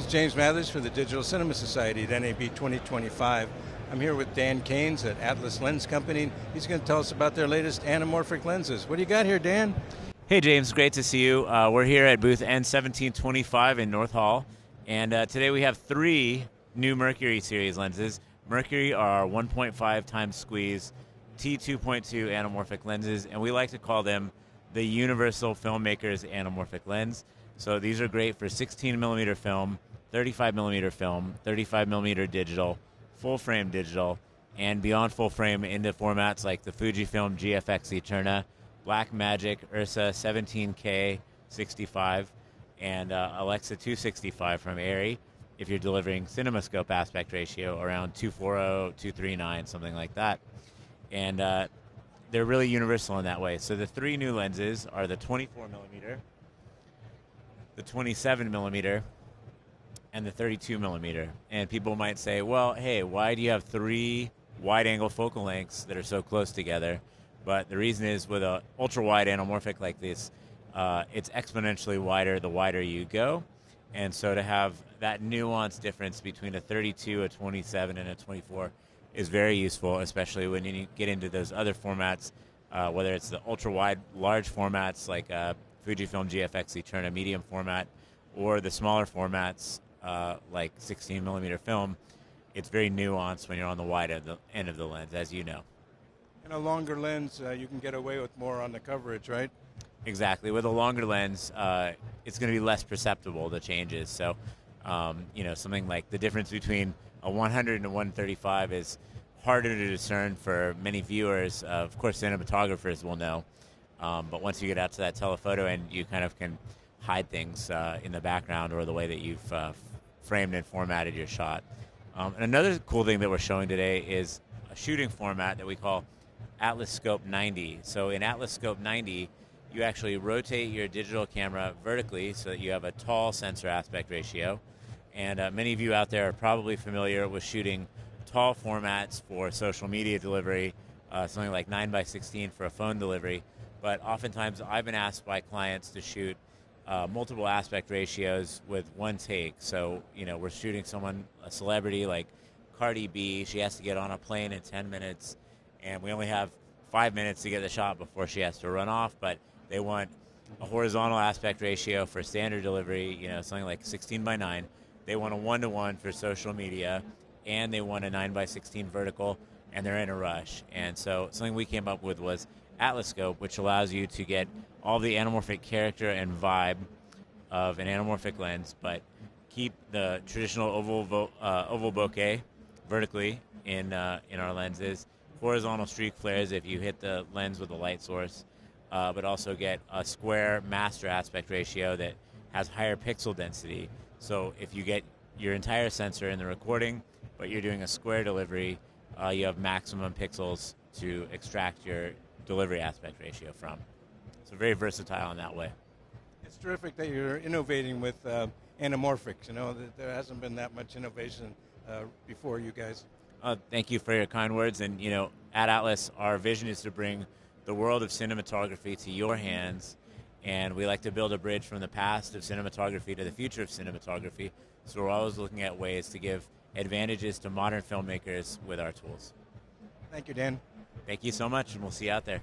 James Mathers for the Digital Cinema Society at NAB 2025. I'm here with Dan Keynes at Atlas Lens Company. He's going to tell us about their latest anamorphic lenses. What do you got here, Dan? Hey James, great to see you. We're here at booth N1725 in North Hall, and today we have 3 new Mercury Series lenses. Mercury are 1.5 times squeeze T2.2 anamorphic lenses, and we like to call them the Universal Filmmaker's anamorphic lens. So these are great for 16mm film, 35mm film, 35mm digital, full frame digital, and beyond full frame into formats like the Fujifilm GFX Eterna, Blackmagic Ursa 17K 65, and Alexa 265 from Arri, if you're delivering CinemaScope aspect ratio around 240, 239, something like that. And they're really universal in that way. So the 3 new lenses are the 24mm, the 27mm, and the 32mm. And people might say, well, hey, why do you have 3 wide-angle focal lengths that are so close together? But the reason is with an ultra-wide anamorphic like this, it's exponentially wider the wider you go. And so to have that nuanced difference between a 32, a 27, and a 24 is very useful, especially when you get into those other formats, whether it's the ultra-wide large formats like Fujifilm GFX Eterna medium format, or the smaller formats like 16mm film. It's very nuanced when you're on the wide end of the lens, as you know. And a longer lens, you can get away with more on the coverage, right? Exactly. With a longer lens, it's going to be less perceptible, the changes. So, something like the difference between a 100 and a 135 is harder to discern for many viewers. Of course, cinematographers will know. But once you get out to that telephoto end, you kind of can hide things in the background or the way that you've framed and formatted your shot. And another cool thing that we're showing today is a shooting format that we call Atlas Scope 90. So in Atlas Scope 90, you actually rotate your digital camera vertically so that you have a tall sensor aspect ratio. And many of you out there are probably familiar with shooting tall formats for social media delivery, something like 9:16 for a phone delivery. But oftentimes I've been asked by clients to shoot multiple aspect ratios with one take. So, we're shooting a celebrity like Cardi B. She has to get on a plane in 10 minutes, and we only have 5 minutes to get the shot before she has to run off. But they want a horizontal aspect ratio for standard delivery, something like 16:9. They want a 1:1 for social media, and they want a 9:16 vertical, and they're in a rush. And so something we came up with was Atlas Scope, which allows you to get all the anamorphic character and vibe of an anamorphic lens, but keep the traditional oval bokeh vertically in our lenses, horizontal streak flares if you hit the lens with a light source, but also get a square master aspect ratio that has higher pixel density. So if you get your entire sensor in the recording, but you're doing a square delivery, you have maximum pixels to extract your delivery aspect ratio from. So very versatile in that way. It's terrific that you're innovating with anamorphics. There hasn't been that much innovation before you guys. Thank you for your kind words. And, at Atlas, our vision is to bring the world of cinematography to your hands. And we like to build a bridge from the past of cinematography to the future of cinematography. So we're always looking at ways to give advantages to modern filmmakers with our tools. Thank you, Dan. Thank you so much, and we'll see you out there.